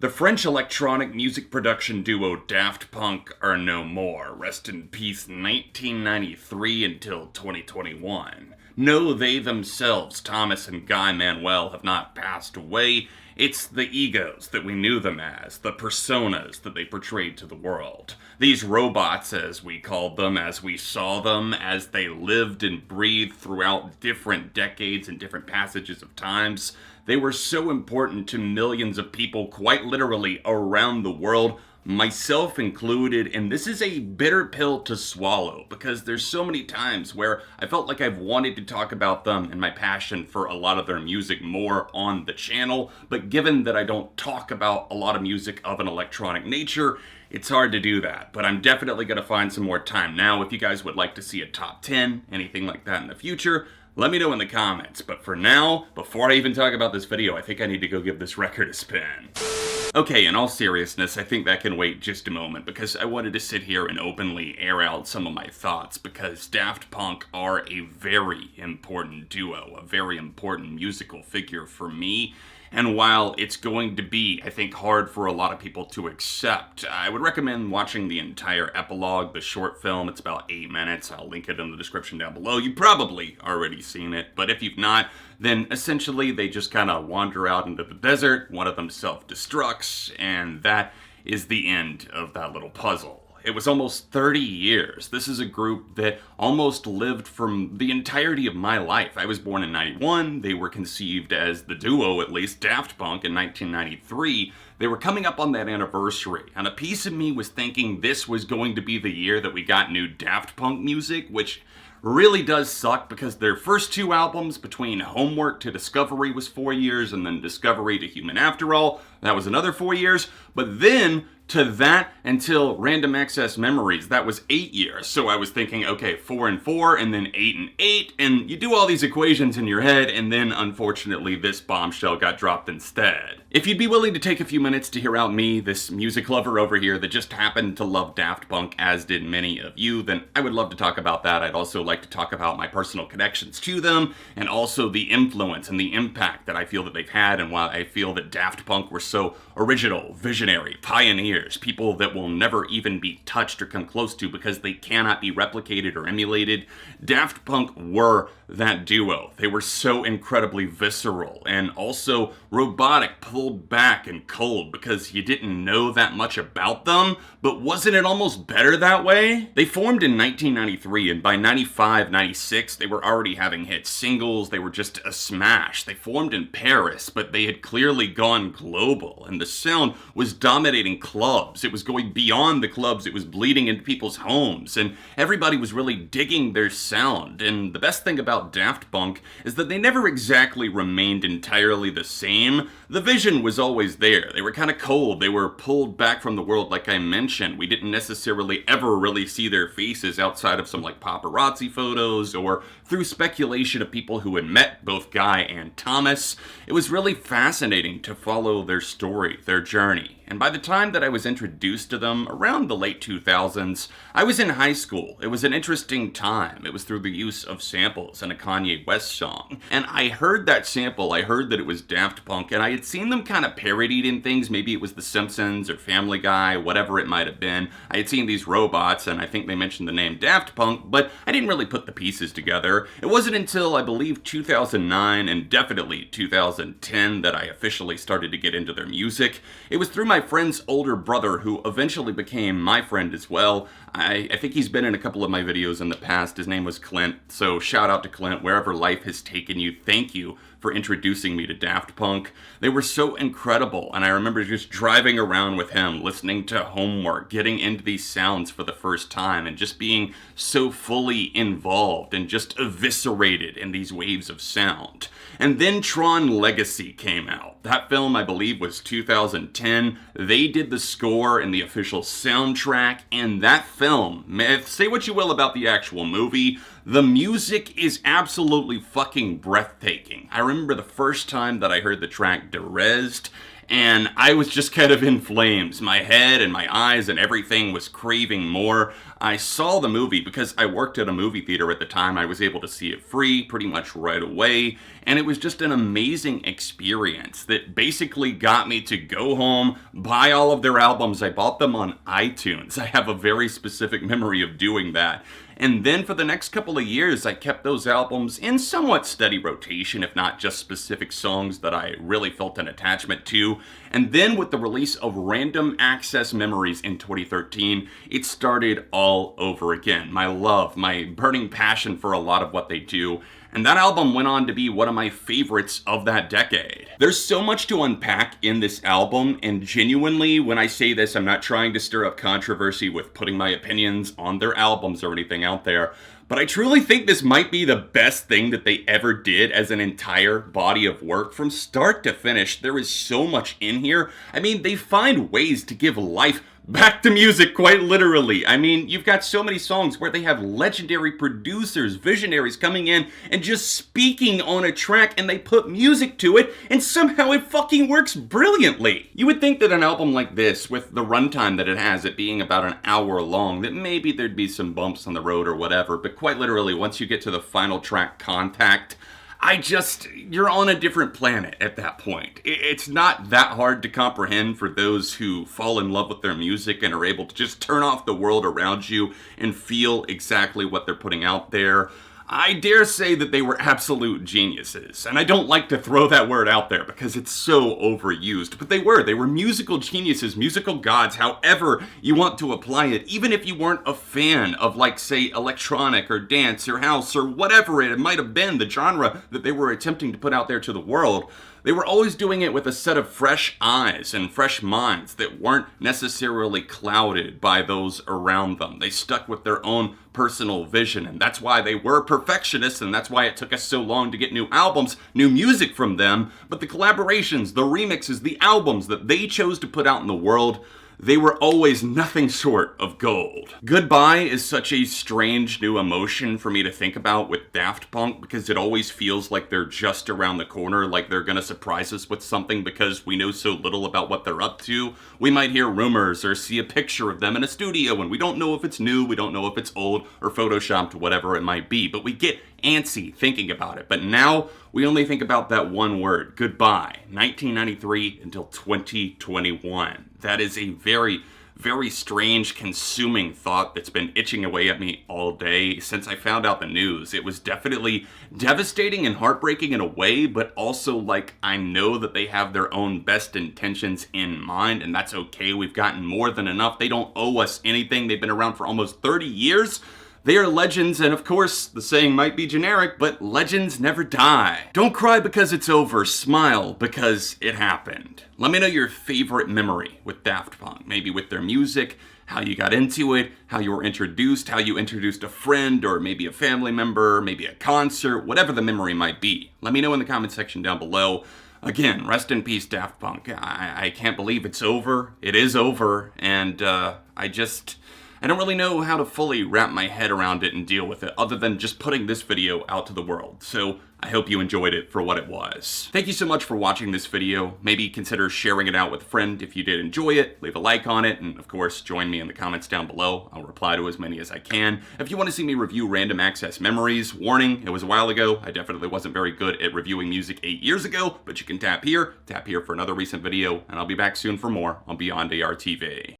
The French electronic music production duo Daft Punk are no more. Rest in peace 1993 until 2021. No, they themselves, Thomas and Guy Manuel, have not passed away. It's the egos that we knew them as, the personas that they portrayed to the world. These robots, as we called them, as we saw them, as they lived and breathed throughout different decades and different passages of times, they were so important to millions of people, quite literally around the world, myself included, and this is a bitter pill to swallow because there's so many times where I felt like I've wanted to talk about them and my passion for a lot of their music more on the channel, but given that I don't talk about a lot of music of an electronic nature, it's hard to do that. But I'm definitely going to find some more time now. If you guys would like to see a top 10, anything like that in the future, let me know in the comments. But for now, before I even talk about this video, I think I need to go give this record a spin. Okay, in all seriousness, I think that can wait just a moment because I wanted to sit here and openly air out some of my thoughts because Daft Punk are a very important duo, a very important musical figure for me. And while it's going to be, I think, hard for a lot of people to accept, I would recommend watching the entire epilogue, the short film. It's about 8 minutes. I'll link it in the description down below. You've probably already seen it, but if you've not, then essentially they just kind of wander out into the desert. One of them self-destructs, and that is the end of that little puzzle. It was almost 30 years. This is a group that almost lived from the entirety of my life. I was born in 91. They were conceived as the duo, at least, Daft Punk in 1993. They were coming up on that anniversary, and a piece of me was thinking this was going to be the year that we got new Daft Punk music, which really does suck because their first 2 albums, between Homework to Discovery, was 4 years, and then Discovery to Human After All, that was another 4 years. But then to that until Random Access Memories, that was 8 years. So I was thinking, okay, 4 and 4, and then 8 and 8, and you do all these equations in your head, and then unfortunately this bombshell got dropped instead. If you'd be willing to take a few minutes to hear out me, this music lover over here that just happened to love Daft Punk, as did many of you, then I would love to talk about that. I'd also like to talk about my personal connections to them, and also the influence and the impact that I feel that they've had, and why I feel that Daft Punk were so original, visionary, pioneers, people that will never even be touched or come close to because they cannot be replicated or emulated. Daft Punk were that duo. They were so incredibly visceral and also robotic, pulled back and cold because you didn't know that much about them, but wasn't it almost better that way? They formed in 1993, and by 95, 96, they were already having hit singles. They were just a smash. They formed in Paris, but they had clearly gone global, and the sound was dominating clubs. It was going beyond the clubs. It was bleeding into people's homes, and everybody was really digging their sound. And the best thing about Daft Punk is that they never exactly remained entirely the same. The vision was always there. They were kind of cold. They were pulled back from the world, like I mentioned. We didn't necessarily ever really see their faces outside of some like paparazzi photos or through speculation of people who had met both Guy and Thomas. It was really fascinating to follow their story, their journey. And by the time that I was introduced to them, around the late 2000s, I was in high school. It was an interesting time. It was through the use of samples in a Kanye West song. And I heard that sample, I heard that it was Daft Punk, and I had seen them kind of parodied in things. Maybe it was The Simpsons or Family Guy, whatever it might have been. I had seen these robots, and I think they mentioned the name Daft Punk, but I didn't really put the pieces together. It wasn't until, I believe, 2009 and definitely 2010 that I officially started to get into their music. It was through my friend's older brother, who eventually became my friend as well. I think he's been in a couple of my videos in the past. His name was Clint, so shout out to Clint. Wherever life has taken you, thank you for introducing me to Daft Punk. They were so incredible, and I remember just driving around with him, listening to Homework, getting into these sounds for the first time, and just being so fully involved and just eviscerated in these waves of sound. And then Tron Legacy came out. That film, I believe, was 2010. They did the score and the official soundtrack, and that film, say what you will about the actual movie, The music is absolutely fucking breathtaking. I remember the first time that I heard the track Derezed, and I was just kind of in flames. My head and my eyes and everything was craving more. I saw the movie because I worked at a movie theater at the time. I was able to see it free pretty much right away, and it was just an amazing experience that basically got me to go home, buy all of their albums. I bought them on iTunes. I have a very specific memory of doing that. And then for the next couple of years, I kept those albums in somewhat steady rotation, if not just specific songs that I really felt an attachment to. And then with the release of Random Access Memories in 2013, it started all over again. My love, my burning passion for a lot of what they do. And that album went on to be one of my favorites of that decade. There's so much to unpack in this album, and genuinely, when I say this, I'm not trying to stir up controversy with putting my opinions on their albums or anything out there, but I truly think this might be the best thing that they ever did as an entire body of work. From start to finish, there is so much in here. I mean, they find ways to give life back to music, quite literally. I mean, you've got so many songs where they have legendary producers, visionaries coming in and just speaking on a track, and they put music to it, and somehow it fucking works brilliantly. You would think that an album like this, with the runtime that it has, it being about an hour long, that maybe there'd be some bumps on the road or whatever, but quite literally, once you get to the final track, Contact, you're on a different planet at that point. It's not that hard to comprehend for those who fall in love with their music and are able to just turn off the world around you and feel exactly what they're putting out there. I dare say that they were absolute geniuses, and I don't like to throw that word out there because it's so overused, but they were musical geniuses, musical gods, however you want to apply it, even if you weren't a fan of, like, say, electronic or dance or house or whatever it might have been, the genre that they were attempting to put out there to the world. They were always doing it with a set of fresh eyes and fresh minds that weren't necessarily clouded by those around them. They stuck with their own personal vision, and that's why they were perfectionists, and that's why it took us so long to get new albums, new music from them. But the collaborations, the remixes, the albums that they chose to put out in the world, they were always nothing short of gold. Goodbye is such a strange new emotion for me to think about with Daft Punk because it always feels like they're just around the corner, like they're gonna surprise us with something because we know so little about what they're up to. We might hear rumors or see a picture of them in a studio and we don't know if it's new, we don't know if it's old or photoshopped, whatever it might be, but we get antsy thinking about it. But now we only think about that one word, goodbye, 1993 until 2021. That is a very, very strange, consuming thought that's been itching away at me all day since I found out the news. It was definitely devastating and heartbreaking in a way, but also like I know that they have their own best intentions in mind, and that's okay. We've gotten more than enough. They don't owe us anything. They've been around for almost 30 years. They are legends, and of course, the saying might be generic, but legends never die. Don't cry because it's over, smile because it happened. Let me know your favorite memory with Daft Punk, maybe with their music, how you got into it, how you were introduced, how you introduced a friend or maybe a family member, maybe a concert, whatever the memory might be. Let me know in the comment section down below. Again, rest in peace, Daft Punk. I can't believe it's over. It is over, and I don't really know how to fully wrap my head around it and deal with it other than just putting this video out to the world. So I hope you enjoyed it for what it was. Thank you so much for watching this video. Maybe consider sharing it out with a friend if you did enjoy it. Leave a like on it, and of course, join me in the comments down below. I'll reply to as many as I can. If you want to see me review Random Access Memories, warning, it was a while ago. I definitely wasn't very good at reviewing music 8 years ago, but you can tap here for another recent video, and I'll be back soon for more on Beyond ARTV.